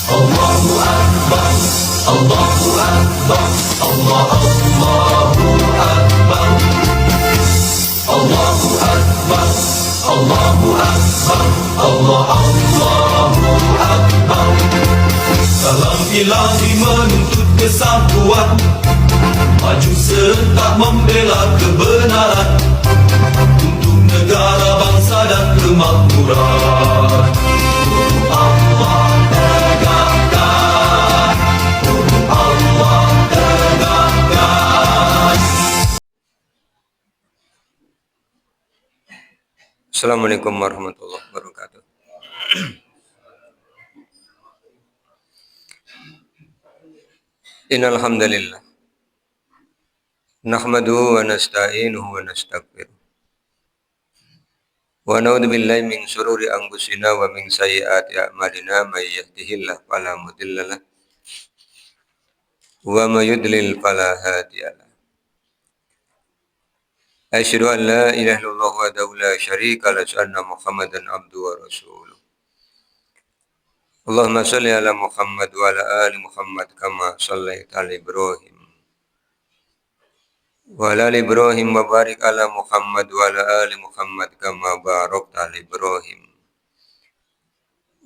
Allahu Akbar, Allahu Akbar, Allahu Akbar, Allahu Akbar, Allahu Akbar, Allahu Akbar. Salam ilahi menuntut kesatuan, maju serta membela kebenaran untuk negara, bangsa dan kemakmuran. Allah tegakkan, Allah tegakkan. Assalamualaikum warahmatullahi wabarakatuh. Innal hamdalillah nahmaduhu wa nasta'inuhu wa nastaghfiruh wa na'udzu billahi min shururi anfusina wa min sayyiati a'malina may yahdihillahu fala mudhillalah wa may yudlil fala hadiyalah. Asyhadu an la ilaha illallah wahdahu la syarika lahu wa anna Muhammadan abduhu wa rasuluh. Allahumma shalli ala Muhammad wa ala ali Muhammad kama shallaita ala Ibrahim wa ala ali Ibrahim wa barik ala Muhammad wa ala ali Muhammad kama barakta ala Ibrahim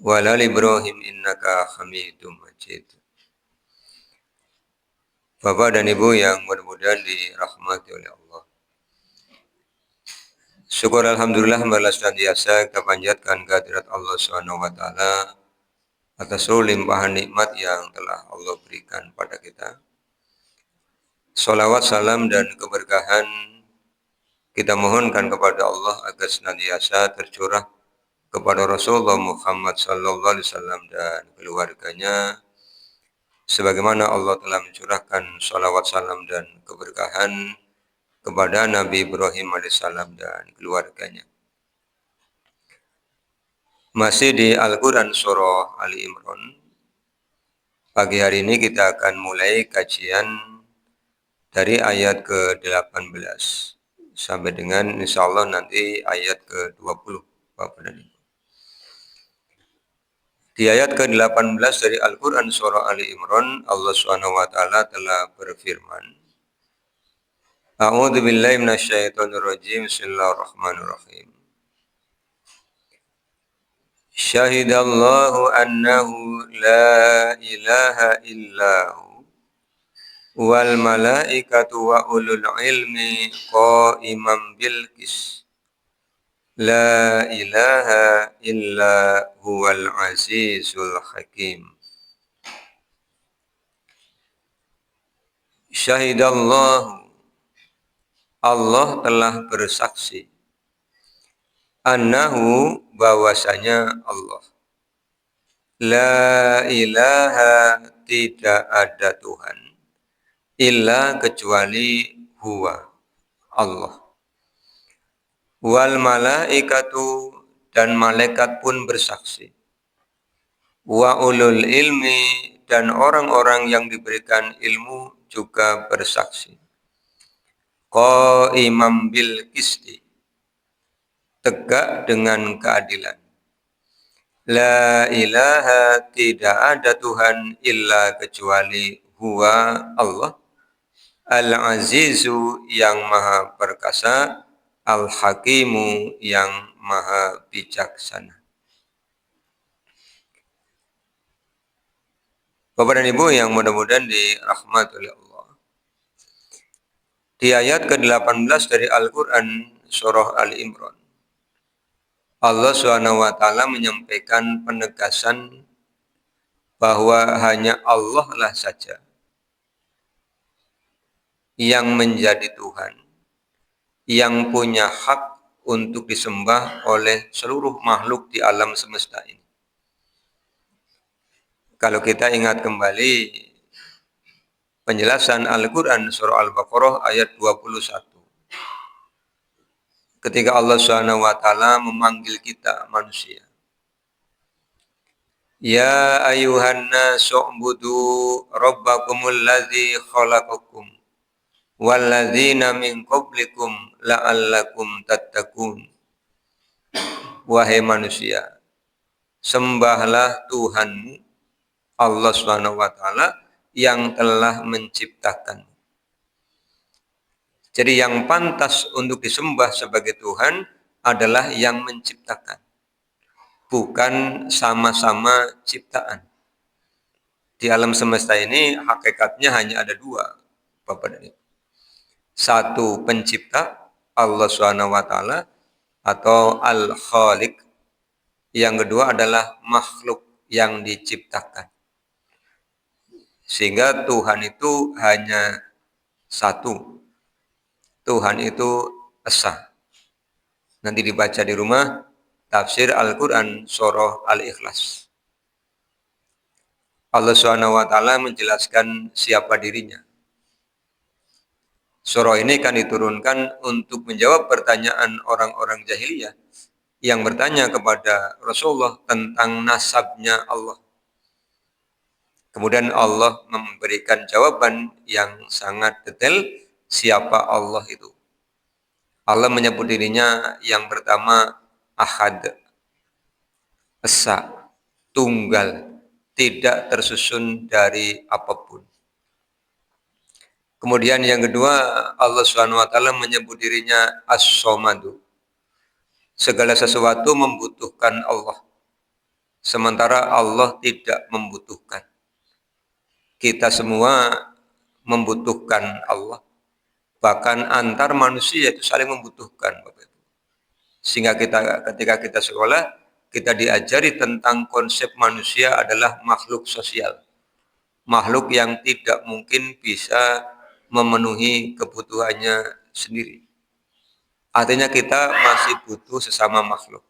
wa ala ali Ibrahim innaka Hamidum Majid. Bapak dan Ibu yang mudah-mudahan dirahmati oleh Allah. Syukur alhamdulillah balas dan biasa kita panjatkan kehadirat Allah Subhanahu wa taala atas seluruh limpahan nikmat yang telah Allah berikan pada kita. Salawat, salam, dan keberkahan kita mohonkan kepada Allah agar senantiasa tercurah kepada Rasulullah Muhammad sallallahu alaihi wasallam dan keluarganya, sebagaimana Allah telah mencurahkan salawat, salam, dan keberkahan kepada Nabi Ibrahim alaihissalam dan keluarganya. Masih di Al-Quran Surah Ali Imran. Pagi hari ini kita akan mulai kajian dari ayat ke-18 sampai dengan insya Allah nanti ayat ke-20. Bapak dan Ibu. Di ayat ke-18 dari Al-Quran Surah Ali Imran, Allah SWT telah berfirman, A'udzu billahi minasyaitonir rajim. Bismillahirrahmanirrahim. Syahidallahu annahu la ilaha illahu wal malaikatu wa ulul ilmi qa'iman bil qis. La ilaha illa huwal azizul hakim. Syahidallahu, Allah telah bersaksi, annahu, bahwasanya Allah, la ilaha, tidak ada Tuhan, illa, kecuali huwa, Allah, wal malaikatu, dan malaikat pun bersaksi, wa ulul ilmi, dan orang-orang yang diberikan ilmu juga bersaksi, qaimam bil qisti, tegak dengan keadilan. La ilaha, tidak ada Tuhan illa kecuali huwa, Allah, al-azizu, yang maha perkasa, al-hakimu, yang maha bijaksana. Bapak dan Ibu yang mudah-mudahan dirahmati oleh Allah. Di ayat ke-18 dari Al-Quran Surah Ali Imran, Allah SWT menyampaikan penegasan bahwa hanya Allah lah saja yang menjadi Tuhan, yang punya hak untuk disembah oleh seluruh makhluk di alam semesta ini. Kalau kita ingat kembali penjelasan Al-Quran Surah Al-Baqarah ayat 21. Ketika Allah SWT memanggil kita manusia. Ya ayuhan nasu u'budu rabbakumul ladzi khalaqakum walladzina min qablikum la'allakum tattaqun. Wahai manusia, sembahlah Tuhanmu Allah Subhanahu wa taala yang telah menciptakan. Jadi yang pantas untuk disembah sebagai Tuhan adalah yang menciptakan, bukan sama-sama ciptaan. Di alam semesta ini hakikatnya hanya ada dua, Bapak dan Ibu. Satu pencipta, Allah Subhanahu wa taala, atau Al-Khaliq. Yang kedua adalah makhluk yang diciptakan. Sehingga Tuhan itu hanya satu. Tuhan itu esa. Nanti dibaca di rumah tafsir Al-Quran surah Al-Ikhlas. Allah Subhanahu wa taala menjelaskan siapa dirinya. Surah ini kan diturunkan untuk menjawab pertanyaan orang-orang jahiliyah yang bertanya kepada Rasulullah tentang nasabnya Allah. Kemudian Allah memberikan jawaban yang sangat detail siapa Allah itu. Allah menyebut dirinya yang pertama Ahad, Esa, Tunggal, tidak tersusun dari apapun. Kemudian yang kedua, Allah Subhanahu wa taala menyebut dirinya As-Somadu. Segala sesuatu membutuhkan Allah, sementara Allah tidak membutuhkan. Kita semua membutuhkan Allah. Bahkan antar manusia itu saling membutuhkan, Bapak Ibu. Sehingga ketika kita sekolah, kita diajari tentang konsep manusia adalah makhluk sosial. Makhluk yang tidak mungkin bisa memenuhi kebutuhannya sendiri. Artinya kita masih butuh sesama makhluk.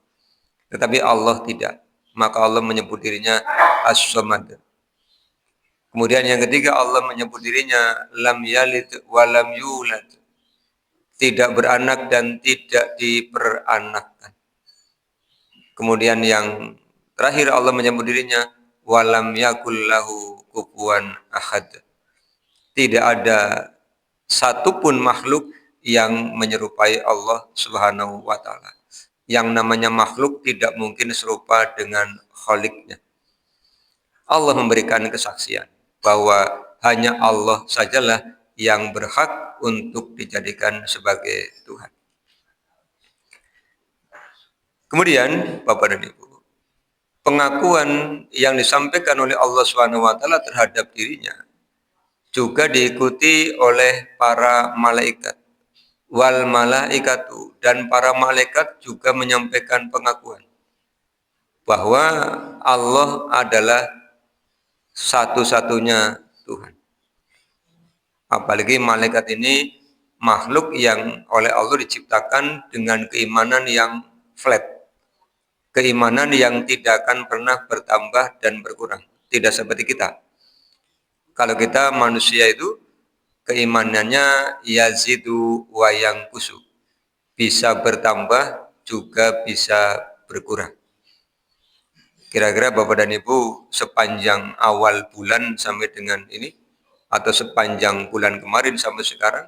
Tetapi Allah tidak. Maka Allah menyebut dirinya As-Samad. Kemudian yang ketiga Allah menyebut dirinya lam yalid wa lam yulad. Tidak beranak dan tidak diperanakkan. Kemudian yang terakhir Allah menyebut dirinya wa lam yakul lahu kufuwan ahad. Tidak ada satupun makhluk yang menyerupai Allah Subhanahu wa taala. Yang namanya makhluk tidak mungkin serupa dengan Khaliqnya. Allah memberikan kesaksian bahwa hanya Allah sajalah yang berhak untuk dijadikan sebagai Tuhan. Kemudian, Bapak dan Ibu, pengakuan yang disampaikan oleh Allah Subhanahu wa taala terhadap dirinya juga diikuti oleh para malaikat. Wal malaikatu, dan para malaikat juga menyampaikan pengakuan bahwa Allah adalah satu-satunya Tuhan. Apalagi malaikat ini makhluk yang oleh Allah diciptakan dengan keimanan yang flat. Keimanan yang tidak akan pernah bertambah dan berkurang. Tidak seperti kita. Kalau kita manusia itu keimanannya yazidu wa yanqusu. Bisa bertambah juga bisa berkurang. Kira-kira Bapak dan Ibu sepanjang awal bulan sampai dengan ini atau sepanjang bulan kemarin sampai sekarang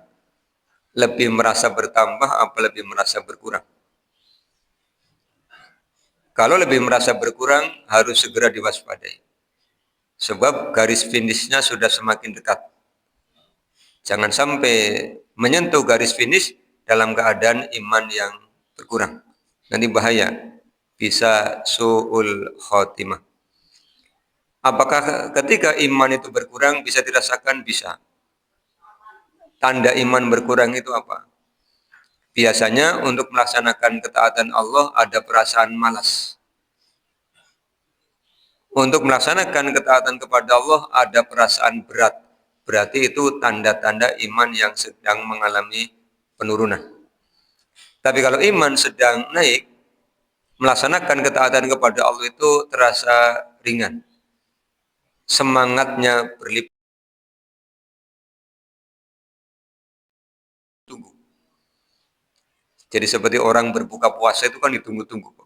lebih merasa bertambah apa lebih merasa berkurang? Kalau lebih merasa berkurang harus segera diwaspadai. Sebab garis finishnya sudah semakin dekat. Jangan sampai menyentuh garis finish dalam keadaan iman yang berkurang. Nanti bahaya. Bisa su'ul khotimah. Apakah ketika iman itu berkurang bisa dirasakan? Bisa. Tanda iman berkurang itu apa? Biasanya untuk melaksanakan ketaatan Allah ada perasaan malas. Untuk melaksanakan ketaatan kepada Allah ada perasaan berat. Berarti itu tanda-tanda iman yang sedang mengalami penurunan. Tapi kalau iman sedang naik, melaksanakan ketaatan kepada Allah itu terasa ringan. Semangatnya berlipat. Tunggu. Jadi seperti orang berbuka puasa itu kan ditunggu-tunggu.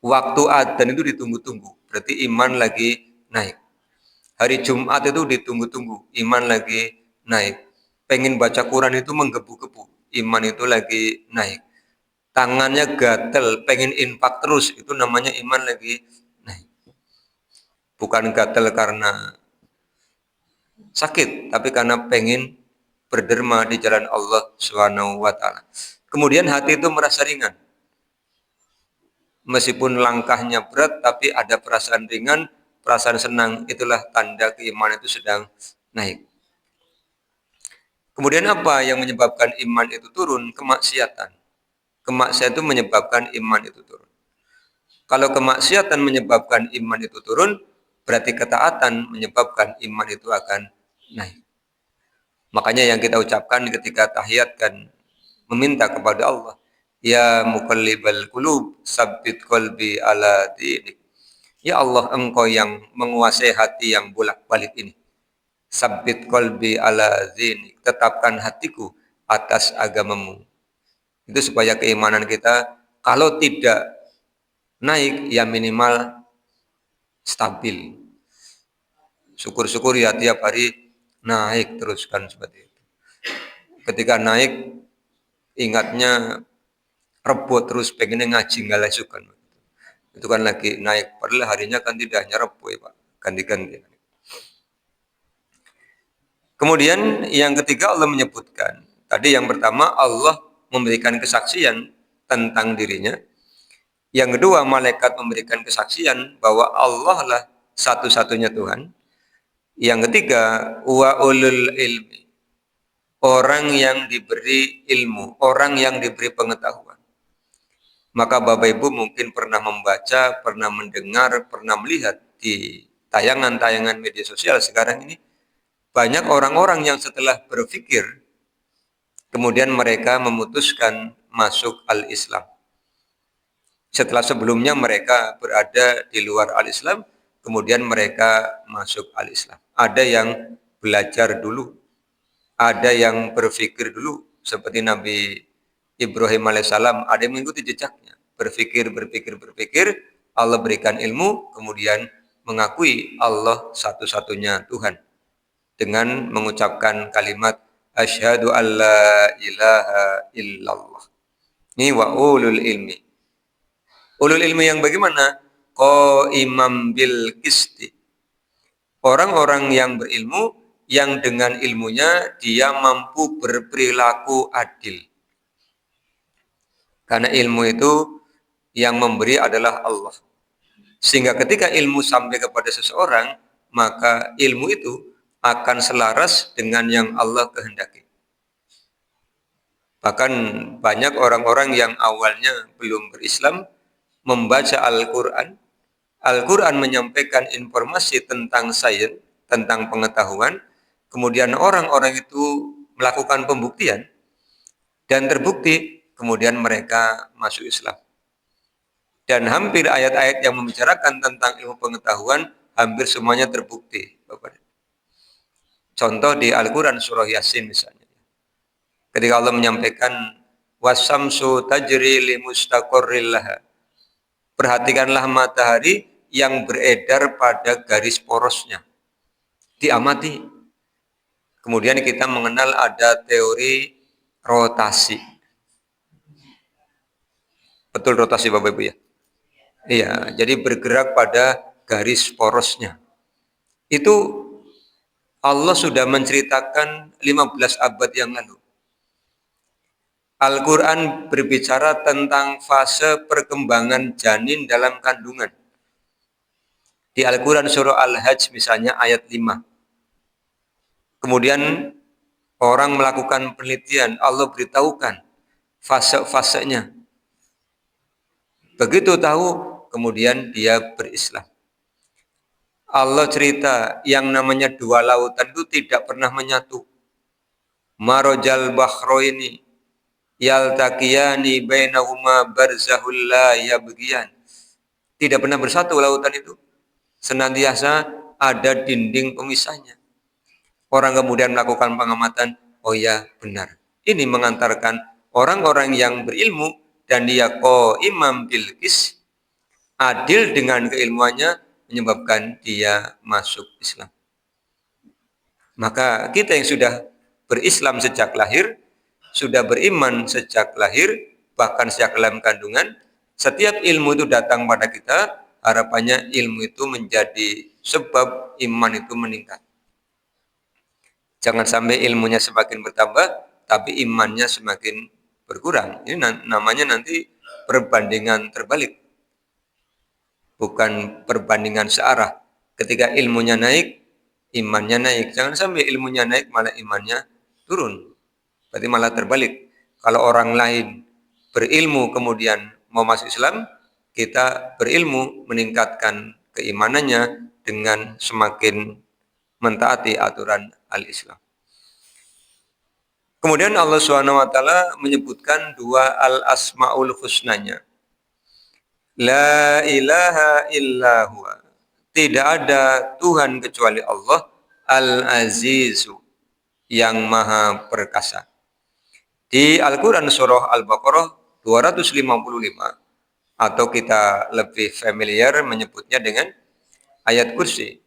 Waktu adzan itu ditunggu-tunggu. Berarti iman lagi naik. Hari Jumat itu ditunggu-tunggu. Iman lagi naik. Pengen baca Quran itu menggebu-gebu. Iman itu lagi naik. Tangannya gatel, pengen infak terus, itu namanya iman lagi naik. Bukan gatal karena sakit, tapi karena pengen berderma di jalan Allah Subhanahu wa taala. Kemudian hati itu merasa ringan. Meskipun langkahnya berat, tapi ada perasaan ringan, perasaan senang. Itulah tanda keimanan itu sedang naik. Kemudian apa yang menyebabkan iman itu turun? Kemaksiatan. Kemaksiatan itu menyebabkan iman itu turun. Kalau kemaksiatan menyebabkan iman itu turun, berarti ketaatan menyebabkan iman itu akan naik. Makanya yang kita ucapkan ketika tahiyat kan meminta kepada Allah, ya muqallibal qulub, sabbit qalbi ala dinik. Ya Allah, Engkau yang menguasai hati yang bolak-balik ini. Sabbit qalbi ala dinik, tetapkan hatiku atas agamamu. Itu supaya keimanan kita kalau tidak naik ya minimal stabil. Syukur-syukur ya tiap hari naik teruskan seperti itu. Ketika naik ingatnya rebut terus pengen ngaji nggak lesukan. Itu kan lagi naik, padahal harinya kan tidak hanya rebut ya Pak, ganti-ganti. Kemudian yang ketiga Allah menyebutkan, tadi yang pertama Allah memberikan kesaksian tentang dirinya. Yang kedua malaikat memberikan kesaksian bahwa Allah lah satu-satunya Tuhan. Yang ketiga wa ulul ilmi, orang yang diberi ilmu, orang yang diberi pengetahuan. Maka Bapak Ibu mungkin pernah membaca, pernah mendengar, pernah melihat di tayangan-tayangan media sosial sekarang ini, banyak orang-orang yang setelah berpikir, kemudian mereka memutuskan masuk al-Islam. Setelah sebelumnya mereka berada di luar al-Islam, kemudian mereka masuk al-Islam. Ada yang belajar dulu, ada yang berpikir dulu, seperti Nabi Ibrahim alaihissalam, ada yang mengikuti jejaknya. Berpikir, Allah berikan ilmu, kemudian mengakui Allah satu-satunya Tuhan. Dengan mengucapkan kalimat, asyhadu an la ilaha illallah. Ini wa ulul ilmi. Ulul ilmi yang bagaimana? Qaimam bil qisti. Orang-orang yang berilmu, yang dengan ilmunya dia mampu berperilaku adil. Karena ilmu itu yang memberi adalah Allah. Sehingga ketika ilmu sampai kepada seseorang, maka ilmu itu akan selaras dengan yang Allah kehendaki. Bahkan banyak orang-orang yang awalnya belum berislam membaca Al-Quran. Al-Quran menyampaikan informasi tentang sains, tentang pengetahuan. Kemudian orang-orang itu melakukan pembuktian dan terbukti, kemudian mereka masuk Islam. Dan hampir ayat-ayat yang membicarakan tentang ilmu pengetahuan hampir semuanya terbukti, Bapak. Contoh di Al-Quran surah Yasin misalnya. Ketika Allah menyampaikan wasamsu tajri li mustaqarril laha. Perhatikanlah matahari yang beredar pada garis porosnya. Diamati. Kemudian kita mengenal ada teori rotasi. Betul rotasi Bapak Ibu ya? Iya, jadi bergerak pada garis porosnya. Itu Allah sudah menceritakan 15 abad yang lalu. Al-Quran berbicara tentang fase perkembangan janin dalam kandungan. Di Al-Quran surah Al-Hajj misalnya ayat 5. Kemudian orang melakukan penelitian, Allah beritahukan fase-fasenya. Begitu tahu, kemudian dia berislam. Allah cerita yang namanya dua lautan itu tidak pernah menyatu. Marojal bahroini yaltaqiyani bainahuma barzahul la yabghiyan. Tidak pernah bersatu lautan itu. Senantiasa ada dinding pemisahnya. Orang kemudian melakukan pengamatan, oh ya benar. Ini mengantarkan orang-orang yang berilmu dan dia qaimam bil qis, adil dengan keilmuannya, menyebabkan dia masuk Islam. Maka kita yang sudah berislam sejak lahir, sudah beriman sejak lahir, bahkan sejak dalam kandungan, setiap ilmu itu datang pada kita, harapannya ilmu itu menjadi sebab iman itu meningkat. Jangan sampai ilmunya semakin bertambah, tapi imannya semakin berkurang. Ini namanya nanti perbandingan terbalik, bukan perbandingan searah. Ketika ilmunya naik, imannya naik. Jangan sampai ilmunya naik, malah imannya turun. Berarti malah terbalik. Kalau orang lain berilmu kemudian mau masuk Islam, kita berilmu meningkatkan keimanannya dengan semakin mentaati aturan al-Islam. Kemudian Allah Subhanahu wa taala menyebutkan dua al-asmaul husnanya. La ilaha illa huwa. Tidak ada Tuhan kecuali Allah, Al-Azizu, yang Maha Perkasa. Di Al-Quran Surah Al-Baqarah 255, atau kita lebih familiar menyebutnya dengan ayat kursi.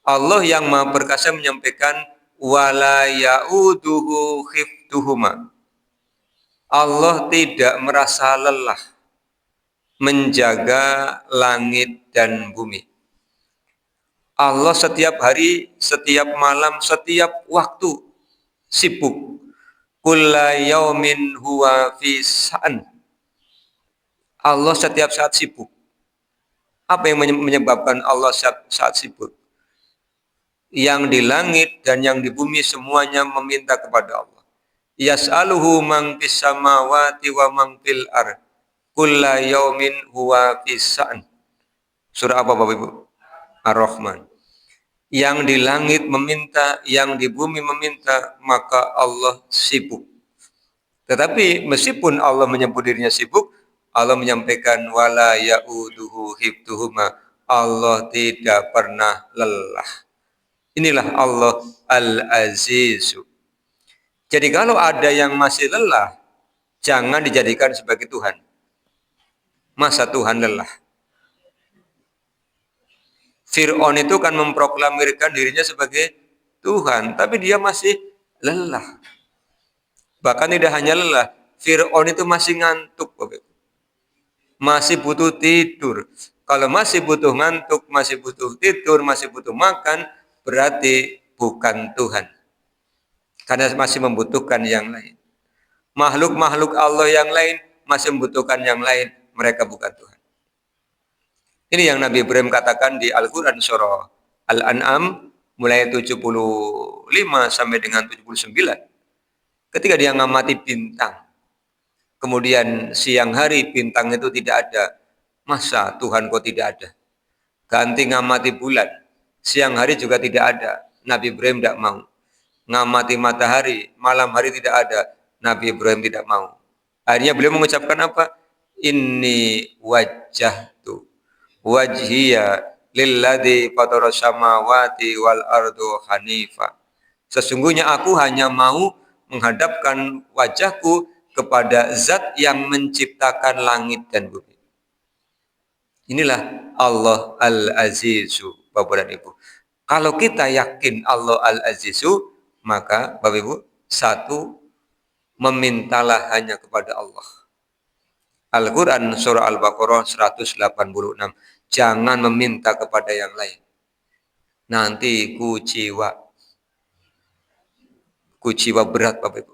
Allah yang Maha Perkasa menyampaikan, wala ya'uduhu khiftuhuma. Allah tidak merasa lelah menjaga langit dan bumi. Allah setiap hari, setiap malam, setiap waktu sibuk. Kulla yaumin huwa fi sa'an. Allah setiap saat sibuk. Apa yang menyebabkan Allah saat sibuk? Yang di langit dan yang di bumi semuanya meminta kepada Allah. Yas'aluhu man fis samawati wa man fil ard. Kulla yaumin huwa fi sa'an. Surah apa Bapak Ibu? Ar-Rahman. Yang di langit meminta, yang di bumi meminta, maka Allah sibuk. Tetapi meskipun Allah menyebut dirinya sibuk, Allah menyampaikan wala ya'uduhu hiftuhuma. Allah tidak pernah lelah. Inilah Allah Al-Azizu. Jadi kalau ada yang masih lelah, jangan dijadikan sebagai Tuhan. Masa Tuhan lelah? Fir'aun itu kan memproklamirkan dirinya sebagai Tuhan, tapi dia masih lelah. Bahkan tidak hanya lelah, Fir'aun itu masih ngantuk, masih butuh tidur. Kalau masih butuh ngantuk, masih butuh tidur, masih butuh makan, berarti bukan Tuhan. Karena masih membutuhkan yang lain. Makhluk-makhluk Allah yang lain masih membutuhkan yang lain, mereka bukan Tuhan. Ini yang Nabi Ibrahim katakan di Al-Quran Surah Al-An'am mulai 75 sampai dengan 79. Ketika dia ngamati bintang, kemudian siang hari bintang itu tidak ada. Masa Tuhan kok tidak ada? Ganti ngamati bulan, siang hari juga tidak ada. Nabi Ibrahim tidak mau. Ngamati matahari, malam hari tidak ada. Nabi Ibrahim tidak mau. Akhirnya beliau mengucapkan apa? Inni wajjahtu wajhiya lilladzi fatara samawati wal ardu hanifa. Sesungguhnya aku hanya mau menghadapkan wajahku kepada zat yang menciptakan langit dan bumi. Inilah Allah Al-Azizu, Bapak dan Ibu. Kalau kita yakin Allah Al-Azizu, maka Bapak Ibu, satu, memintalah hanya kepada Allah. Al-Quran Surah Al-Baqarah 186. Jangan meminta kepada yang lain. Nanti kuciwa berat Bapak Ibu.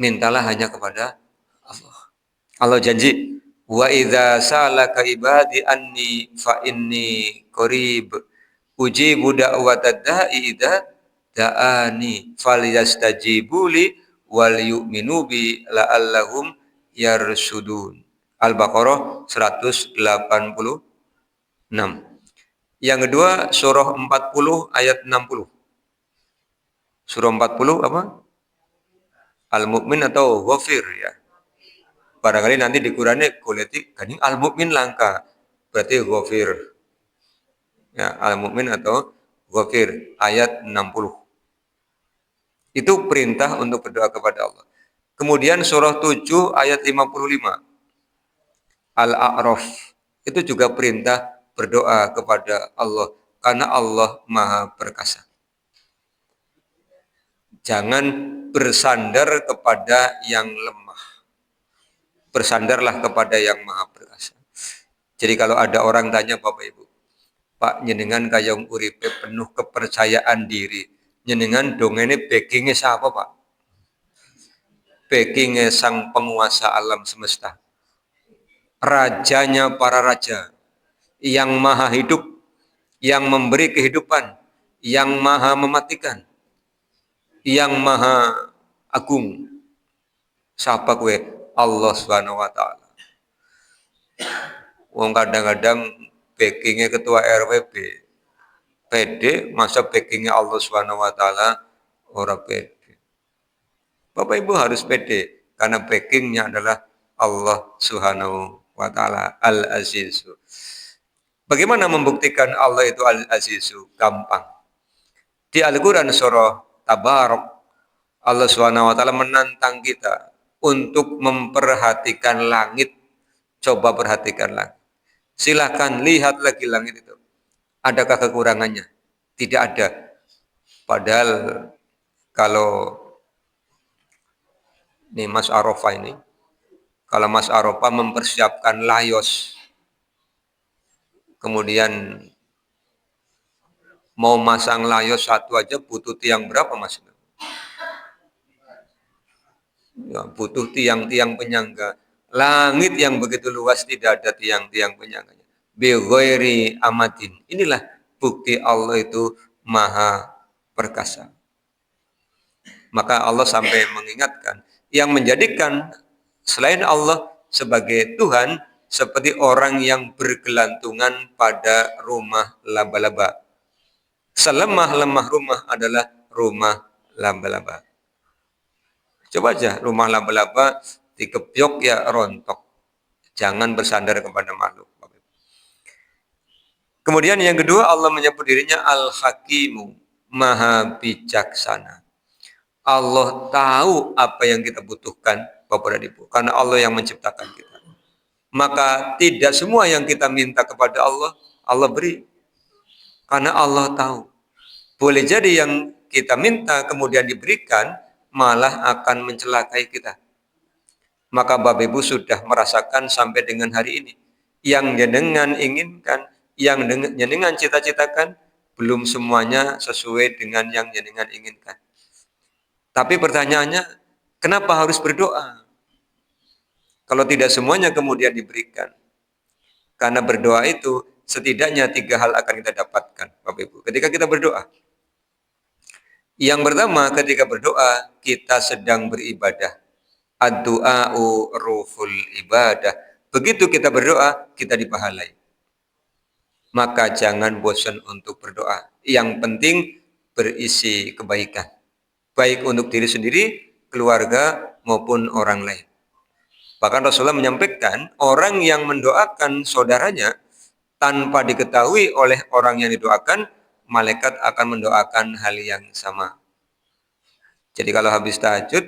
Mintalah hanya kepada Allah. Allah janji, wa idza salaka ibadi anni fa inni qarib ujibu da'watad da'i idza da'ani falyastajibu li wal yu'minu bi la'allahum yarsudun. Al-Baqarah 186. Yang kedua surah 40 ayat 60. Surah 40 apa? Al-Mu'min atau Ghafir ya. Barangkali nanti di Qurannya goleti gani Al-Mu'min langka. Berarti Ghafir. Ya, Al-Mu'min atau Ghafir ayat 60. Itu perintah untuk berdoa kepada Allah. Kemudian surah 7 ayat 55. Al-A'raf. Itu juga perintah berdoa kepada Allah. Karena Allah Maha Perkasa. Jangan bersandar kepada yang lemah. Bersandarlah kepada yang Maha Perkasa. Jadi kalau ada orang tanya Bapak Ibu, Pak jenengan kayong uripe penuh kepercayaan diri. Jenengan dongene backingnya siapa Pak? Backingnya sang penguasa alam semesta. Rajanya para raja. Yang maha hidup. Yang memberi kehidupan. Yang maha mematikan. Yang maha agung. Siapa kue? Allah Subhanahu wa taala. Wong kadang-kadang backingnya ketua RWB PD, masa backingnya Allah Subhanahu wa taala ora PD. Bapak Ibu harus PD karena backingnya adalah Allah Subhanahu wa taala Al-Azizu. Bagaimana membuktikan Allah itu Al-Azizu? Gampang. Di Al-Qur'an surah Tabarok Allah Subhanahu wa taala menantang kita untuk memperhatikan langit. Coba perhatikan langit. Silahkan lihat lagi langit itu. Adakah kekurangannya? Tidak ada. Padahal kalau ini Mas Arafah ini, kalau Mas Arafah mempersiapkan layos, kemudian mau masang layos satu aja butuh tiang berapa Mas? Ya, butuh tiang-tiang penyangga. Langit yang begitu luas tidak ada tiang-tiang penyangganya. Bighairi amadin. Inilah bukti Allah itu maha perkasa. Maka Allah sampai mengingatkan yang menjadikan selain Allah sebagai Tuhan seperti orang yang bergelantungan pada rumah laba-laba. Selemah-lemah rumah adalah rumah laba-laba. Coba aja rumah laba-laba dikebyok ya rontok. Jangan bersandar kepada makhluk. Kemudian yang kedua Allah menyebut dirinya Al-Hakimu, Maha Bijaksana. Allah tahu apa yang kita butuhkan, Bapak dan Ibu, karena Allah yang menciptakan kita. Maka tidak semua yang kita minta kepada Allah, Allah beri. Karena Allah tahu. Boleh jadi yang kita minta kemudian diberikan, malah akan mencelakai kita. Maka Bapak Ibu sudah merasakan sampai dengan hari ini. Yang jenengan inginkan, yang jenengan cita-citakan, belum semuanya sesuai dengan yang jenengan inginkan. Tapi pertanyaannya, kenapa harus berdoa? Kalau tidak semuanya kemudian diberikan. Karena berdoa itu setidaknya 3 hal akan kita dapatkan, Bapak Ibu. Ketika kita berdoa. Yang pertama, ketika berdoa, kita sedang beribadah. Ad-du'a'u ruhul ibadah. Begitu kita berdoa, kita dipahalai. Maka jangan bosan untuk berdoa. Yang penting berisi kebaikan. Baik untuk diri sendiri, keluarga, maupun orang lain. Bahkan Rasulullah menyampaikan, orang yang mendoakan saudaranya tanpa diketahui oleh orang yang didoakan, malaikat akan mendoakan hal yang sama. Jadi kalau habis tahajud,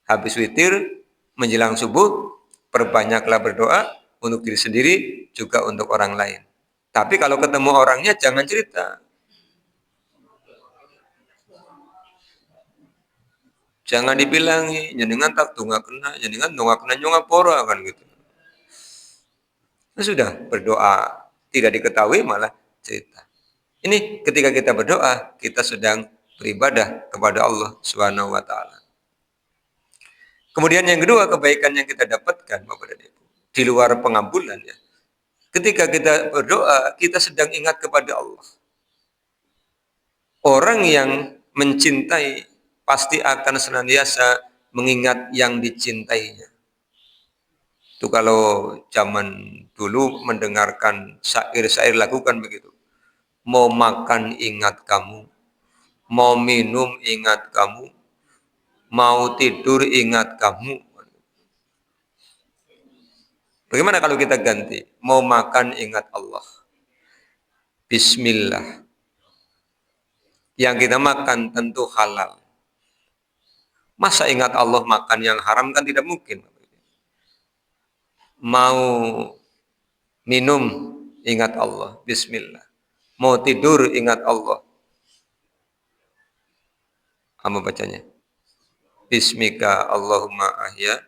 habis witir, menjelang subuh, perbanyaklah berdoa untuk diri sendiri, juga untuk orang lain. Tapi kalau ketemu orangnya, jangan cerita. Jangan dibilangi, jenengan tak tunggak kena, jenengan tunggak kena nyonga pora, kan gitu. Nah, sudah, berdoa, tidak diketahui malah cerita. Ini ketika kita berdoa, kita sedang beribadah kepada Allah Subhanahu wa taala. Kemudian yang kedua, kebaikan yang kita dapatkan, Bapak dan Ibu, di luar pengambulan ya. Ketika kita berdoa, kita sedang ingat kepada Allah. Orang yang mencintai pasti akan senantiasa mengingat yang dicintainya. Itu kalau zaman dulu mendengarkan syair-syair lakukan begitu. Mau makan ingat kamu, mau minum ingat kamu, mau tidur ingat kamu. Bagaimana kalau kita ganti? Mau makan ingat Allah. Bismillah. Yang kita makan tentu halal. Masa ingat Allah makan yang haram kan tidak mungkin. Mau minum ingat Allah. Bismillah. Mau tidur ingat Allah. Apa bacanya? Bismika Allahumma ahya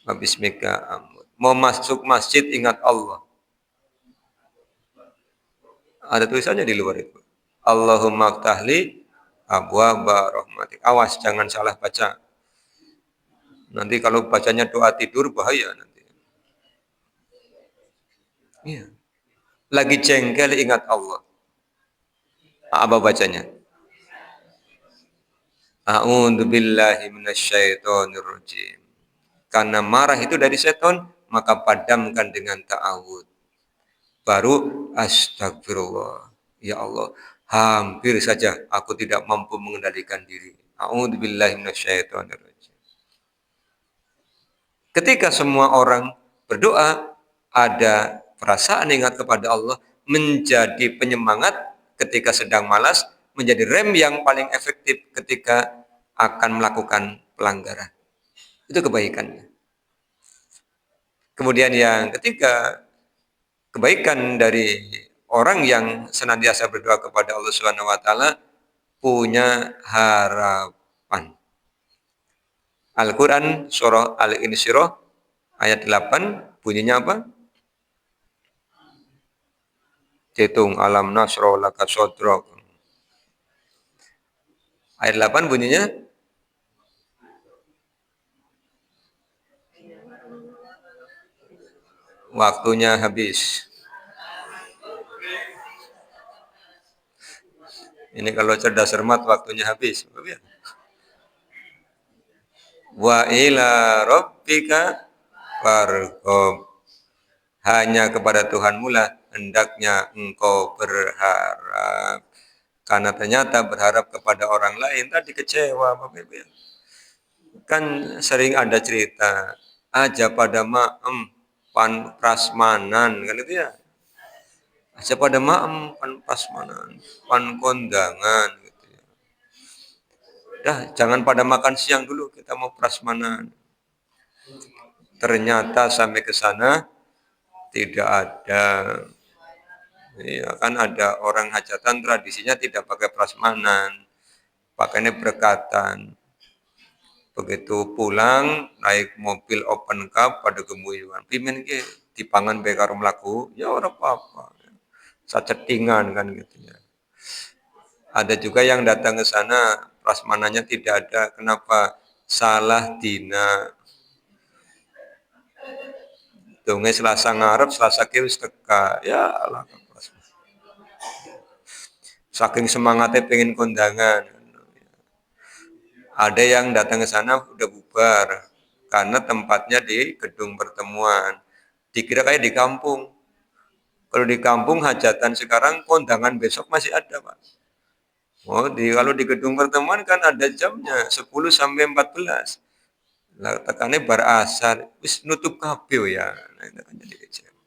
wa bismika amut. Mau masuk masjid ingat Allah. Ada tulisannya di luar itu. Allahumma ftahli abwaba rahmatik. Awas jangan salah baca. Nanti kalau bacanya doa tidur bahaya nanti. Iya. Lagi jengkel ingat Allah. Apa bacanya? A'udzu billahi minasyaitonir rajim. Karena marah itu dari setan, maka padamkan dengan ta'awud. Baru astagfirullah. Ya Allah, hampir saja aku tidak mampu mengendalikan diri. A'udzu billahi minasyaitonir rajim. Ketika semua orang berdoa, ada perasaan ingat kepada Allah menjadi penyemangat ketika sedang malas, menjadi rem yang paling efektif ketika akan melakukan pelanggaran. Itu kebaikannya. Kemudian yang ketiga, kebaikan dari orang yang senantiasa berdoa kepada Allah Subhanahu wa taala punya harapan. Al-Qur'an surah Al-Insyirah ayat 8 bunyinya apa? Hitung alam nasra laka sadrak. Ayat 8 bunyinya waktunya habis. Ini kalau cerdas cermat waktunya habis. Wa ila rabbika farghab. Hanya kepada Tuhanmu lah hendaknya engkau berharap. Karena ternyata berharap kepada orang lain tadi kecewa, Bapak Ibu. Kan sering ada cerita aja pada maem pan prasmanan kan itu ya. Aja pada maem pan prasmanan, pan kondangan gitu ya. Dah jangan pada makan siang dulu, kita mau prasmanan. Ternyata sampai ke sana tidak ada. Ya, kan ada orang hajatan tradisinya tidak pakai prasmanan, pakainya berkatan. Begitu pulang naik mobil open cup pada gemuyuan. Pimen ke dipangan bae karo mlaku, ya ora apa-apa. Sacetingan kan gitu ya. Ada juga yang datang ke sana prasmanannya tidak ada. Kenapa? Salah dina. Donge Selasa ngarep, Selasa ki wis teka. Ya Allah. Saking semangatnya pengen kondangan. Ada yang datang ke sana udah bubar karena tempatnya di gedung pertemuan. Dikira kayak di kampung. Kalau di kampung hajatan sekarang kondangan besok masih ada, Pak. Oh, kalau di gedung pertemuan kan ada jamnya 10 sampai 14. Lah tekannya bar asar, wis nutup kabeh ya. Nah, itu kan jadi kecewa.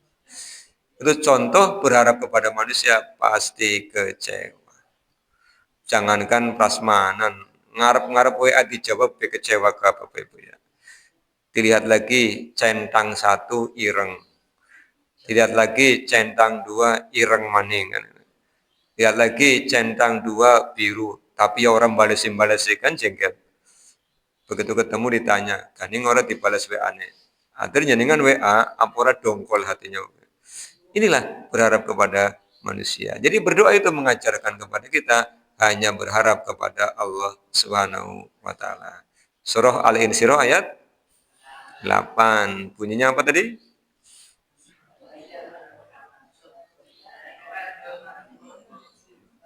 Itu contoh berharap kepada manusia pasti kecewa. Jangankan prasmanan, ngarep-ngarep WA dijawab kecewa ke Bapak Ibu ya. Dilihat lagi centang 1 ireng. Dilihat lagi centang 2 ireng maning kan. Lihat lagi centang 2 biru, tapi orang balesin kan jengkel. Begitu ketemu ditanya, kan ini orang dibalas WA-nya. Akhirnya dengan WA, apora dongkol hatinya. Inilah berharap kepada manusia. Jadi berdoa itu mengajarkan kepada kita hanya berharap kepada Allah Subhanahu wa taala. Surah Al-Insyirah ayat 8. Bunyinya apa tadi?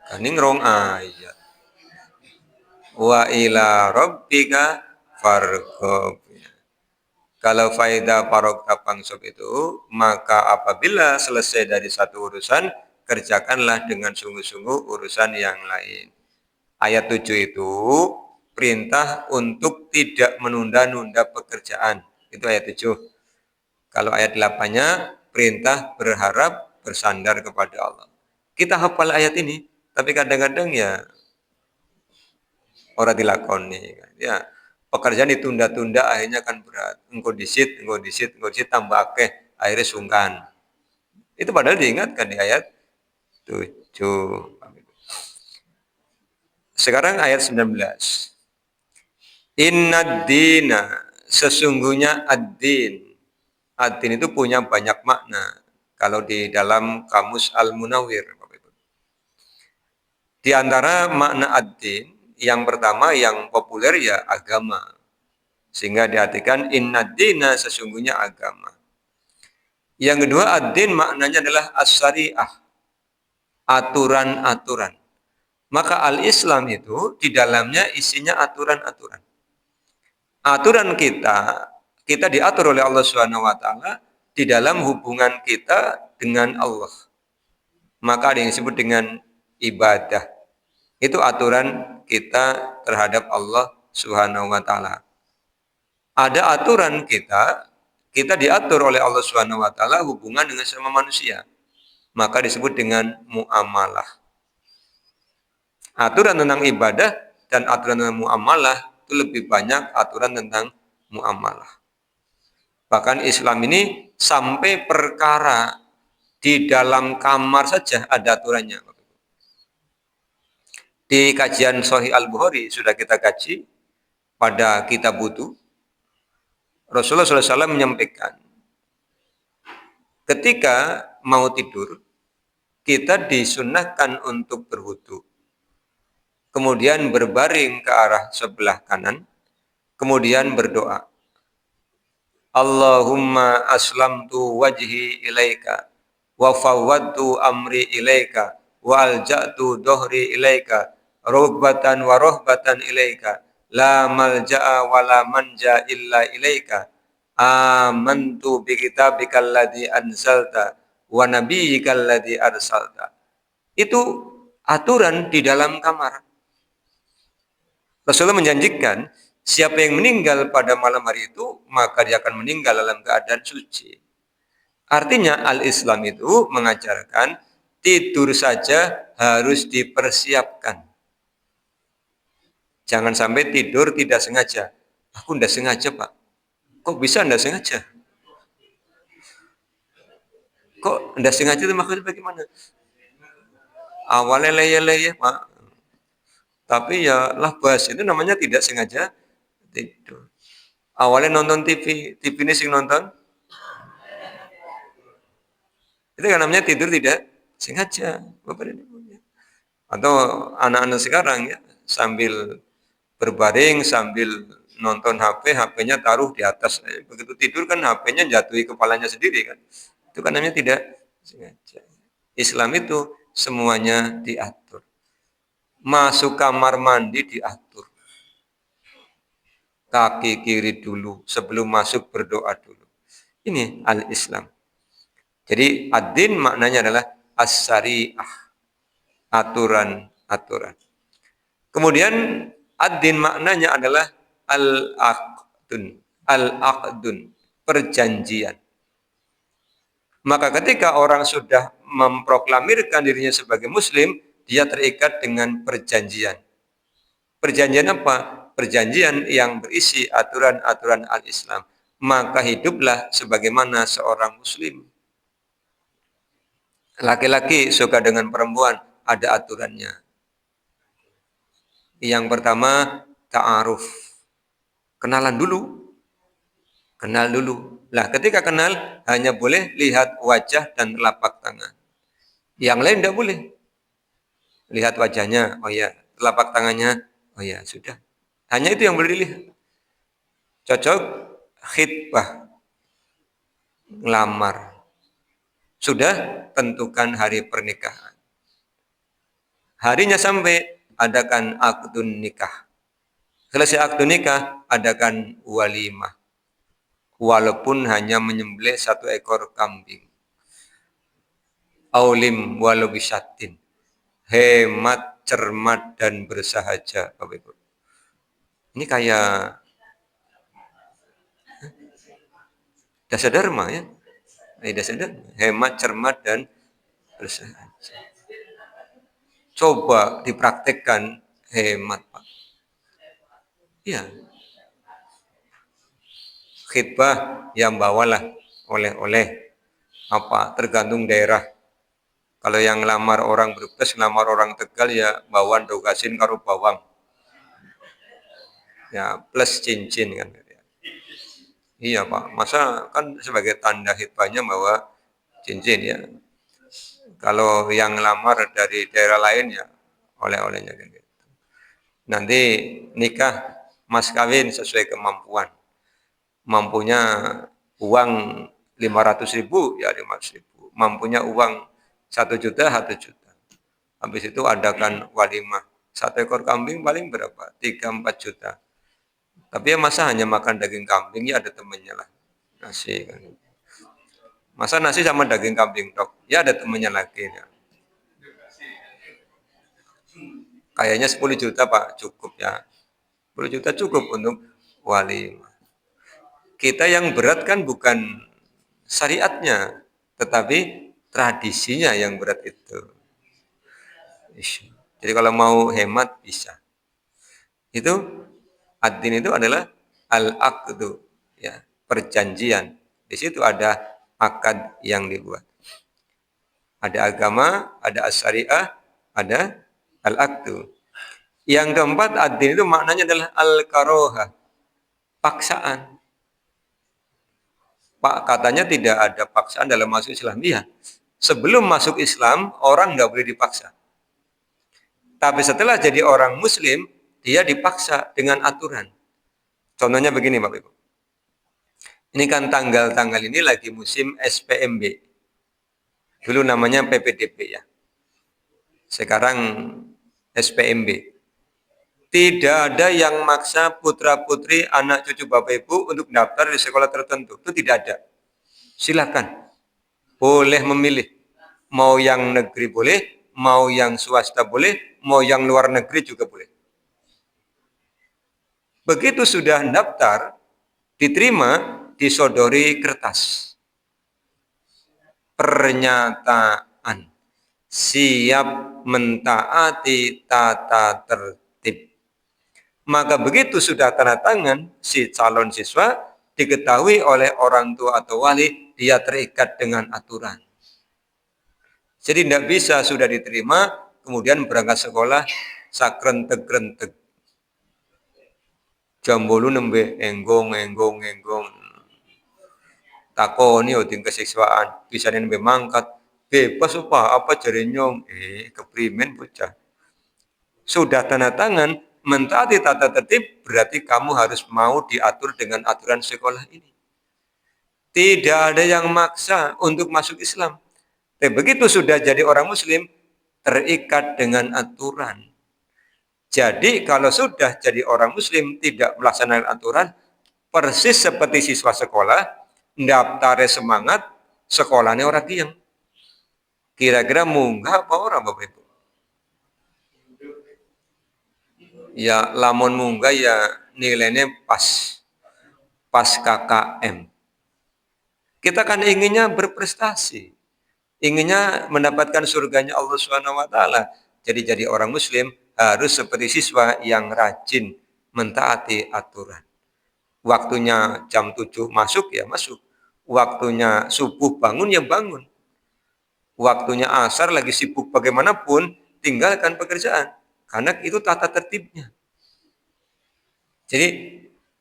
Kaning rong ayat. Wa ila rabbika farghab. Kalau faedah parokta pangsop itu, maka apabila selesai dari satu urusan, kerjakanlah dengan sungguh-sungguh urusan yang lain. Ayat 7 itu perintah untuk tidak menunda-nunda pekerjaan. Itu ayat 7. Kalau ayat 8-nya perintah berharap bersandar kepada Allah. Kita hafal ayat ini, tapi kadang-kadang ya orang dilakoni. Ya, pekerjaan ditunda-tunda akhirnya kan berat. Engkau disit, tambah akeh, akhirnya sungkan. Itu padahal diingatkan di ayat 7. Sekarang ayat 19. Inna dina, sesungguhnya ad-din. Ad-din itu punya banyak makna. Kalau di dalam kamus Al-Munawwir, Bapak Ibu. Di antara makna ad-din, yang pertama yang populer ya agama. Sehingga diartikan inna dina, sesungguhnya agama. Yang kedua, ad-din maknanya adalah as-syariah, aturan-aturan. Maka al-Islam itu di dalamnya isinya aturan-aturan. Aturan kita diatur oleh Allah Subhanahu wa taala di dalam hubungan kita dengan Allah. Maka ada yang disebut dengan ibadah. Itu aturan kita terhadap Allah Subhanahu wa taala. Ada aturan kita diatur oleh Allah Subhanahu wa taala hubungan dengan sesama manusia. Maka disebut dengan muamalah. Aturan tentang ibadah dan aturan tentang muamalah itu lebih banyak aturan tentang muamalah. Bahkan Islam ini sampai perkara di dalam kamar saja ada aturannya. Di kajian Sahih Al-Bukhari sudah kita kaji pada kitab wudu. Rasulullah SAW menyampaikan, ketika mau tidur, kita disunahkan untuk berwudu. Kemudian berbaring ke arah sebelah kanan, kemudian berdoa. Allahumma aslamtu wajhi ilaika, wa fawwadtu amri ilaika, wa alja'tu dohri ilaika, rugbatan wa rohbatan ilaika, la malja'a wa la manja illa ilaika, amantu bi kitabikal ladzi anzalta, wa nabiyyikal ladzi arsalta. Itu aturan di dalam kamar. Rasulullah menjanjikan, siapa yang meninggal pada malam hari itu, maka dia akan meninggal dalam keadaan suci. Artinya, al-Islam itu mengajarkan tidur saja harus dipersiapkan. Jangan sampai tidur tidak sengaja. Aku tidak sengaja, Pak. Kok bisa tidak sengaja? Kok tidak sengaja itu maksudnya bagaimana? Awalnya leyeh-leyeh, Pak. Tapi ya lah bahas itu namanya tidak sengaja tidur. Awalnya nonton TV ini sing nonton. Itu kan namanya tidur tidak sengaja. Bapak dan Ibu. Atau anak-anak sekarang ya sambil berbaring sambil nonton HP, HP-nya taruh di atas. Begitu tidur kan HP-nya jatuhi kepalanya sendiri kan. Itu kan namanya tidak sengaja. Islam itu semuanya diatur. Masuk kamar mandi diatur. Kaki kiri dulu, sebelum masuk berdoa dulu. Ini al-Islam. Jadi ad-din maknanya adalah as-syariah, aturan-aturan. Kemudian ad-din maknanya adalah al-aqdun, perjanjian. Maka ketika orang sudah memproklamirkan dirinya sebagai muslim, dia terikat dengan perjanjian. Perjanjian apa? Perjanjian yang berisi aturan-aturan al-Islam. Maka hiduplah sebagaimana seorang muslim. Laki-laki suka dengan perempuan, ada aturannya. Yang pertama, ta'aruf. Kenalan dulu. Kenal dulu. Nah, ketika kenal, hanya boleh lihat wajah dan telapak tangan. Yang lain tidak boleh. Lihat wajahnya, oh ya, telapak tangannya, oh ya, sudah. Hanya itu yang boleh dilihat. Cocok, khitbah, ngelamar. Sudah, tentukan hari pernikahan. Harinya sampai, adakan akdun nikah. Selesai akdun nikah, adakan walimah. Walaupun hanya menyembelih 1 ekor kambing. Aulim walau bisyatin. Hemat, cermat, dan bersahaja, Bapak Ibu. Ini kayak Dasa Dharma ya. Dasa Dharma. Hemat, cermat, dan bersahaja. Coba dipraktekkan hemat, Pak. Iya. Khitbah yang bawalah oleh-oleh. Apa? Tergantung daerah. Kalau yang ngelamar orang Brebes, ngelamar orang Tegal ya bawaan dogasin karo bawang. Ya plus cincin kan. Iya Pak, masa kan sebagai tanda khitbahnya bahwa cincin ya. Kalau yang ngelamar dari daerah lain ya oleh-olehnya kayak gitu. Nanti nikah mas kawin sesuai kemampuan. Mampunya uang 500.000 ya 500.000. Mampunya uang 1 juta 1 juta. Habis itu adakan walimah. 1 ekor kambing paling berapa? 3-4 juta. Tapi ya masa hanya makan daging kambing ya ada temennya lah. Nasi kan. Masa nasi sama daging kambing dok? Ya ada temennya lagi. Ya. Kayaknya 10 juta Pak cukup ya. 10 juta cukup untuk walimah. Kita yang berat kan bukan syariatnya, tetapi tradisinya yang berat itu. Jadi kalau mau hemat bisa. Itu ad-din itu adalah al-aqdu, ya, perjanjian. Di situ ada akad yang dibuat. Ada agama, ada as-syariah, ada al-aqdu. Yang keempat, ad-din itu maknanya adalah al-karoha, paksaan. Pak, katanya tidak ada paksaan dalam masuk Islam. Iya. Sebelum masuk Islam, orang nggak boleh dipaksa. Tapi setelah jadi orang Muslim, dia dipaksa dengan aturan. Contohnya begini, Bapak Ibu. Ini kan tanggal-tanggal ini lagi musim SPMB. Dulu namanya PPDB ya. Sekarang SPMB. Tidak ada yang maksa putra-putri anak cucu Bapak Ibu untuk daftar di sekolah tertentu. Itu tidak ada. Silakan. Boleh memilih. Mau yang negeri boleh, mau yang swasta boleh, mau yang luar negeri juga boleh. Begitu sudah daftar, diterima, disodori kertas. Pernyataan siap mentaati tata tertib. Maka begitu sudah tanda tangan si calon siswa, diketahui oleh orang tua atau wali, dia terikat dengan aturan. Jadi tidak bisa sudah diterima, kemudian berangkat sekolah, sakrentek-rentek. Jambolu nembe enggong. Takoni uting kesiswaan, bisa nembe mangkat. Bebas apa jare nyong? Keprimen bocah. Sudah tanda tangan, mentaati tata tertib, berarti kamu harus mau diatur dengan aturan sekolah ini. Tidak ada yang maksa untuk masuk Islam. Tapi begitu sudah jadi orang Muslim, terikat dengan aturan. Jadi kalau sudah jadi orang Muslim, tidak melaksanakan aturan, persis seperti siswa sekolah, daftarnya semangat, sekolahnya orang diam. Kira-kira munggah apa orang Bapak Ibu? Ya lamun munggah ya nilainya pas KKM. Kita kan inginnya berprestasi, inginnya mendapatkan surganya Allah SWT. Jadi orang Muslim harus seperti siswa yang rajin mentaati aturan. Waktunya jam 7 masuk ya masuk. Waktunya subuh bangun ya bangun. Waktunya asar lagi sibuk bagaimanapun, tinggalkan pekerjaan. Karena itu tata tertibnya. Jadi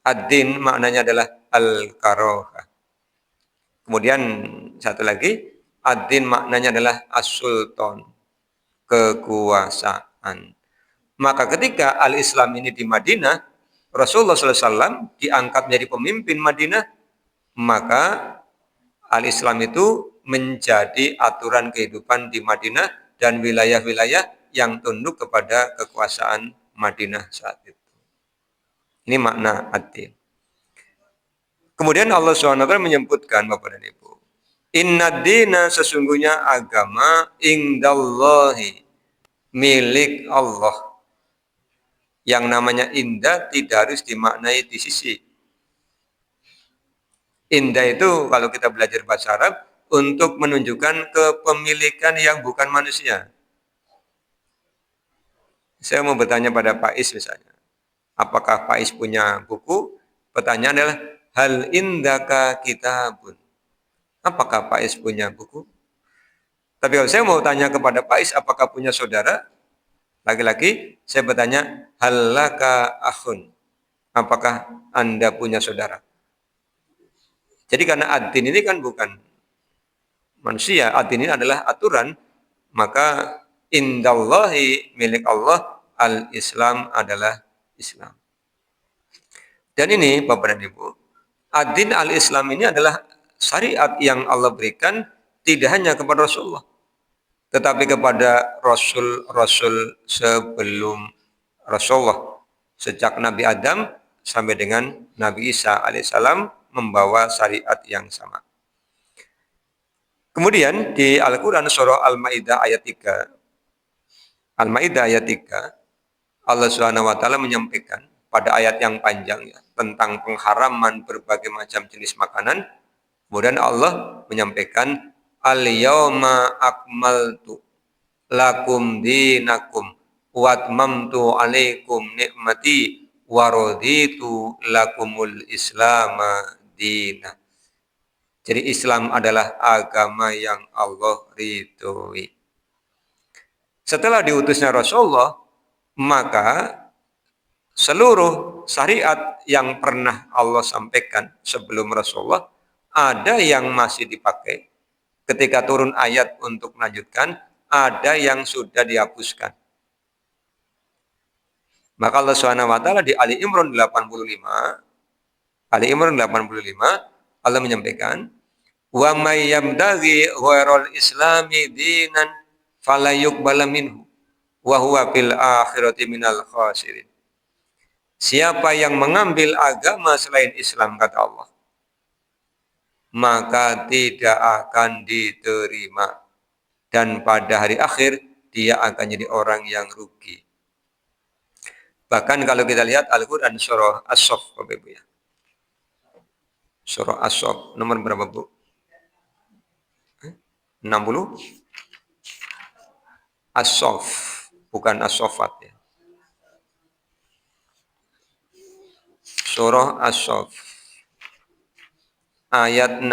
ad-din maknanya adalah al-karoha. Kemudian satu lagi, ad-din maknanya adalah as-sultan, kekuasaan. Maka ketika al-Islam ini di Madinah, Rasulullah SAW diangkat menjadi pemimpin Madinah, maka al-Islam itu menjadi aturan kehidupan di Madinah dan wilayah-wilayah yang tunduk kepada kekuasaan Madinah saat itu. Ini makna ad-din. Kemudian Allah SWT menyebutkan Bapak dan Ibu, inna dina sesungguhnya agama indallahi milik Allah. Yang namanya indah tidak harus dimaknai di sisi. Indah itu kalau kita belajar bahasa Arab untuk menunjukkan kepemilikan yang bukan manusia. Saya mau bertanya pada Pak Is misalnya. Apakah Pak Is punya buku? Pertanyaan adalah, hal indaka kitabun. Apakah Pak Is punya buku? Tapi kalau saya mau tanya kepada Pak Is, apakah punya saudara? Laki-laki, saya bertanya, hal laka akhun. Apakah Anda punya saudara? Jadi karena ad-din ini kan bukan manusia, ad-din ini adalah aturan, maka indallahi milik Allah al-Islam adalah Islam. Dan ini Bapak dan Ibu, ad-din al-Islam ini adalah syariat yang Allah berikan tidak hanya kepada Rasulullah, tetapi kepada Rasul-Rasul sebelum Rasulullah. Sejak Nabi Adam sampai dengan Nabi Isa alaihissalam membawa syariat yang sama. Kemudian di Al-Quran surah Al-Ma'idah ayat 3, Al-Ma'idah ayat 3, Allah Subhanahu wa taala menyampaikan pada ayat yang panjang ya, tentang pengharaman berbagai macam jenis makanan. Kemudian Allah menyampaikan al-yauma akmaltu lakum dinakum wa atmamtu alaikum nikmati wa raditu lakumul islama dina. Jadi Islam adalah agama yang Allah ridhoi. Setelah diutusnya Rasulullah, maka seluruh syariat yang pernah Allah sampaikan sebelum Rasulullah ada yang masih dipakai. Ketika turun ayat untuk melanjutkan, ada yang sudah dihapuskan. Maka Allah Subhanahu wa taala di Ali Imran 85, Allah menyampaikan, wa may yabtaghi ghairal islami dinan fala yuqbala minhu wa huwa fil akhirati minal khasirin. Siapa yang mengambil agama selain Islam, kata Allah, maka tidak akan diterima, dan pada hari akhir dia akan jadi orang yang rugi. Bahkan kalau kita lihat Al-Quran surah As-Saff, Bapak Ibu ya, surah As-Saff nomor berapa Bu? 60? As-Saff, bukan As-Saffat ya. Surah As-Saff ayat 6.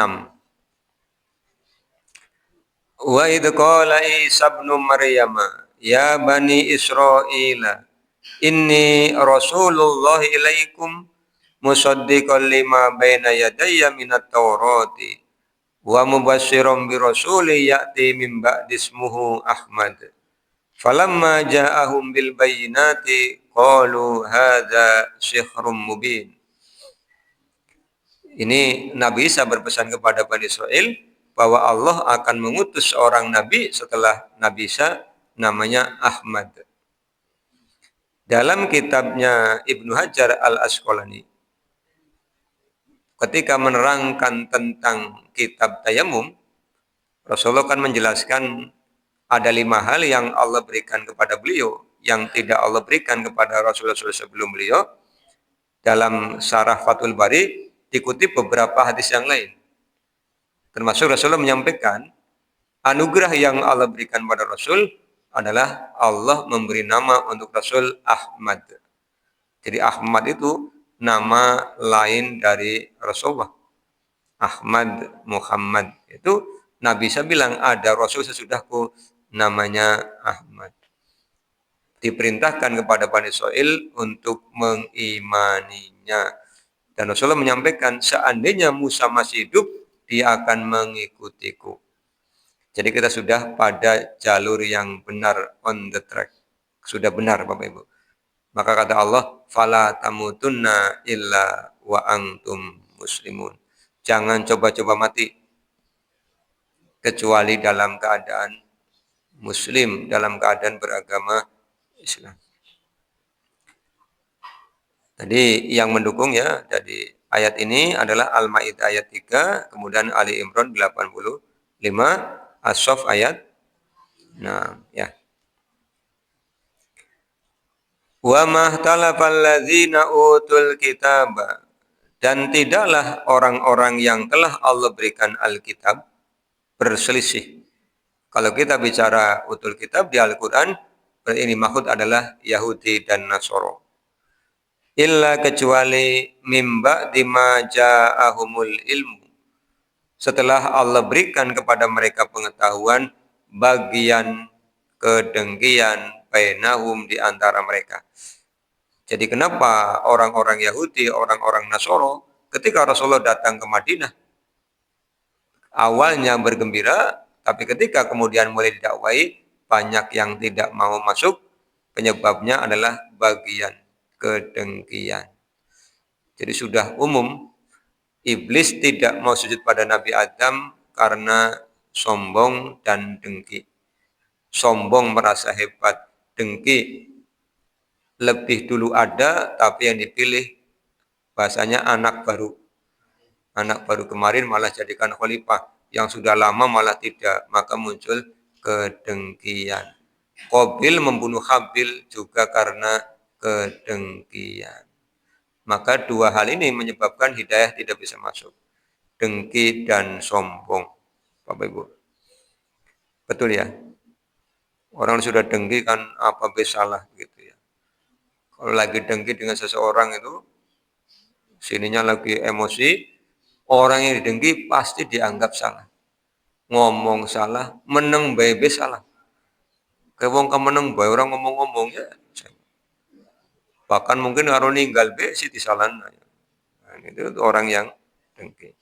Wa idh qala Isa ibn Maryam ya bani Israila inni rasulullah ilaikum musaddiqan lima baina yadayya minat taurati wa mubasysyiran bi rasuli ya'ti min ba'di ismuhu Ahmad. Falamma ja'ahum bil bayyinati qalu hadza sihrun mubin. Ini Nabi Isa berpesan kepada Bani Israel bahwa Allah akan mengutus seorang nabi setelah Nabi Isa, namanya Ahmad. Dalam kitabnya Ibnu Hajar Al-Asqalani, ketika menerangkan tentang kitab tayamum, Rasulullah kan menjelaskan ada 5 hal yang Allah berikan kepada beliau yang tidak Allah berikan kepada Rasul-Rasul sebelum beliau. Dalam Syarah Fathul Bari dikutip beberapa hadis yang lain. Termasuk Rasulullah menyampaikan anugerah yang Allah berikan pada Rasul adalah Allah memberi nama untuk Rasul Ahmad. Jadi Ahmad itu nama lain dari Rasulullah. Ahmad Muhammad itu Nabi Isa bilang ada Rasul sesudahku namanya Ahmad. Diperintahkan kepada Bani Israil untuk mengimaninya. Dan Rasulullah menyampaikan seandainya Musa masih hidup, dia akan mengikutiku. Jadi kita sudah pada jalur yang benar, on the track. Sudah benar Bapak Ibu. Maka kata Allah, fala tamutunna illa wa antum muslimun. Jangan coba-coba mati kecuali dalam keadaan muslim, dalam keadaan beragama Islam. Jadi yang mendukung ya dari ayat ini adalah Al-Maidah ayat 3, kemudian Ali Imran 85, As-Saff ayat 6 ya. Wa mahtalafal ladzina utul kitaba, dan tidaklah orang-orang yang telah Allah berikan Alkitab berselisih. Kalau kita bicara utul kitab di Al-Quran, berarti ini maksud adalah Yahudi dan Nasoro. Illa kecuali mimba dima ja'ahumul ilmu, setelah Allah berikan kepada mereka pengetahuan bagian kedengkian bainahum di antara mereka. Jadi kenapa orang-orang Yahudi, orang-orang Nasoro ketika Rasulullah datang ke Madinah awalnya bergembira, tapi ketika kemudian mulai didakwai banyak yang tidak mau masuk, penyebabnya adalah bagian kedengkian. Jadi sudah umum, iblis tidak mau sujud pada Nabi Adam karena sombong dan dengki. Sombong merasa hebat, dengki lebih dulu ada, tapi yang dipilih bahasanya anak baru. Anak baru kemarin malah jadikan khalifah, yang sudah lama malah tidak, maka muncul kedengkian. Qabil membunuh Habil juga karena kedengkian. Maka dua hal ini menyebabkan hidayah tidak bisa masuk. Dengki dan sombong. Bapak Ibu. Betul ya? Orang sudah dengki kan apa bisa salah gitu ya. Kalau lagi dengki dengan seseorang itu, sininya lagi emosi, orang yang didengki pasti dianggap salah. Ngomong salah, meneng bae salah. Kewong kemeneng bae orang ngomong-ngomong ya. Bahkan mungkin karo ninggal be sih disalahna. Nah, itu orang yang dengki.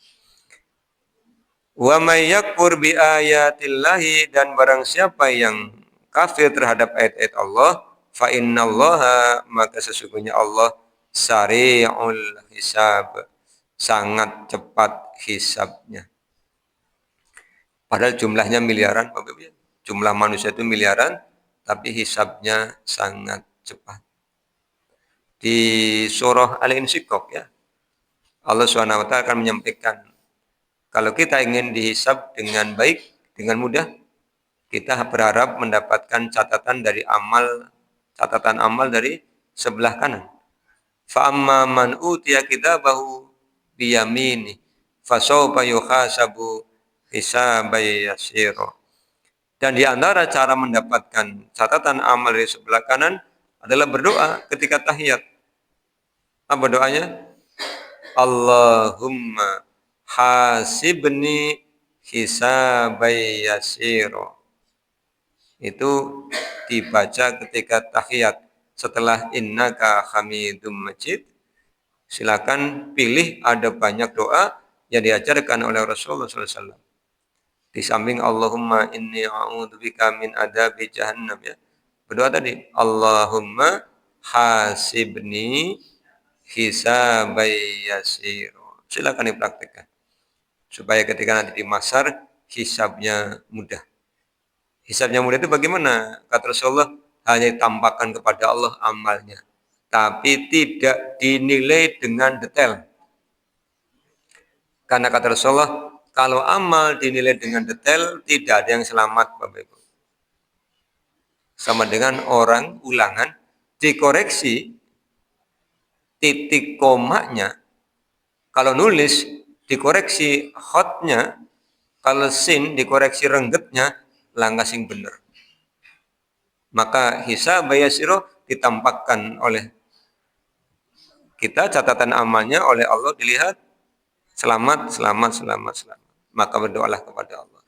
Wa may yakfur bi ayatillahi, dan barang siapa yang kafir terhadap ayat-ayat Allah, fa innallaha, maka sesungguhnya Allah sari'ul hisab, sangat cepat hisabnya. Padahal jumlahnya miliaran, Bapak Ibu. Jumlah manusia itu miliaran, tapi hisabnya sangat cepat. Di surah Al-Insyiqaq ya, Allah SWT akan menyampaikan, kalau kita ingin dihisab dengan baik, dengan mudah, kita berharap mendapatkan catatan amal dari sebelah kanan. Fa'amma man utiya kitabahu biyamini fasawfa yuhasabu hisaban yasira. Dan di antara cara mendapatkan catatan amal dari sebelah kanan adalah berdoa ketika tahiyat. Apa doanya? Allahumma hasibni hisaban yasira. Itu dibaca ketika tahiyat. Setelah innaka hamidum majid, silakan pilih, ada banyak doa yang diajarkan oleh Rasulullah SAW. Di samping Allahumma inni a'udzubika min adabi jahannam ya. Berdoa tadi, Allahumma hasibni hisaban yasira. Silakan dipraktikkan. Supaya ketika nanti di mahsyar hisabnya mudah. Hisabnya mudah itu bagaimana? Kata Rasulullah, hanya ditampakkan kepada Allah amalnya, tapi tidak dinilai dengan detail. Karena kata Rasulullah, kalau amal dinilai dengan detail, tidak ada yang selamat, Bapak Ibu. Sama dengan orang ulangan, dikoreksi titik komanya. Kalau nulis, dikoreksi hotnya. Kalau sin, dikoreksi renggetnya, langkah sing bener. Maka hisab yasiro ditampakkan oleh kita, catatan amalnya oleh Allah dilihat, selamat. Maka berdoalah kepada Allah.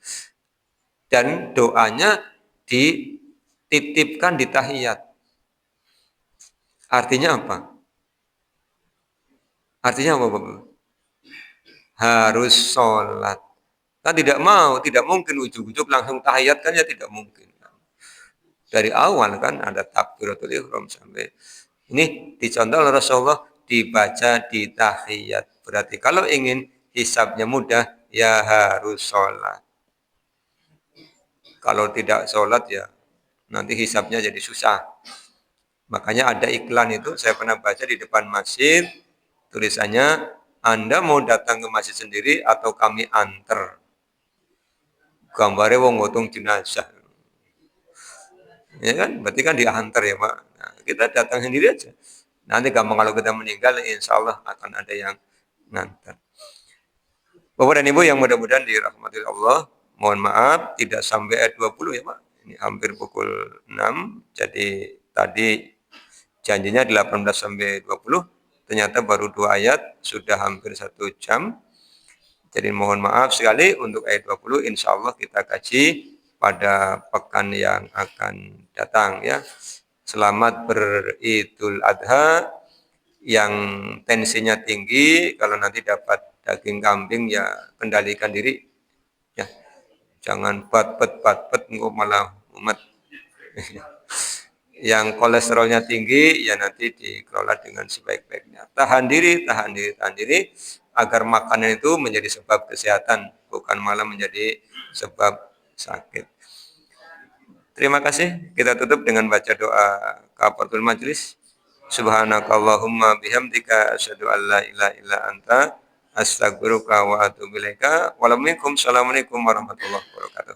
Dan doanya dititipkan di tahiyat. Artinya apa? Artinya apa, Bapak? Harus sholat. Kan tidak mungkin ujuk-ujuk langsung tahiyat kan ya, tidak mungkin. Dari awal kan ada takbiratul ihram sampai ini dicontoh oleh Rasulullah, dibaca di tahiyat. Berarti kalau ingin hisabnya mudah, ya harus sholat. Kalau tidak sholat ya nanti hisabnya jadi susah. Makanya ada iklan itu, saya pernah baca di depan masjid, tulisannya, Anda mau datang ke masjid sendiri atau kami antar? Gambarnya wong ngotong jenazah. Ya kan, berarti kan diantar ya Pak. Nah, kita datang sendiri aja. Nanti gampang kalau kita meninggal, insya Allah akan ada yang ngantar. Bapak dan Ibu yang mudah-mudahan dirahmati Allah, mohon maaf tidak sampai ayat 20 ya Pak. Ini hampir pukul 6, jadi tadi janjinya 18 sampai 20, ternyata baru 2 ayat, sudah hampir 1 jam. Jadi mohon maaf sekali untuk ayat 20, insya Allah kita kaji pada pekan yang akan datang ya. Selamat beridul adha. Yang tensinya tinggi, kalau nanti dapat daging kambing ya kendalikan diri ya. Jangan bat-bat engkau malah umat Yang kolesterolnya tinggi ya nanti dikelola dengan sebaik-baiknya. Tahan diri agar makanan itu menjadi sebab kesehatan, bukan malah menjadi sebab sakit. Terima kasih. Kita tutup dengan baca doa kafaratul majlis. Subhanakallahumma bihamdika asyhadu an la ilaha illa anta astaghfiruka wa atubu ilaika. Wassalamualaikum warahmatullahi wabarakatuh.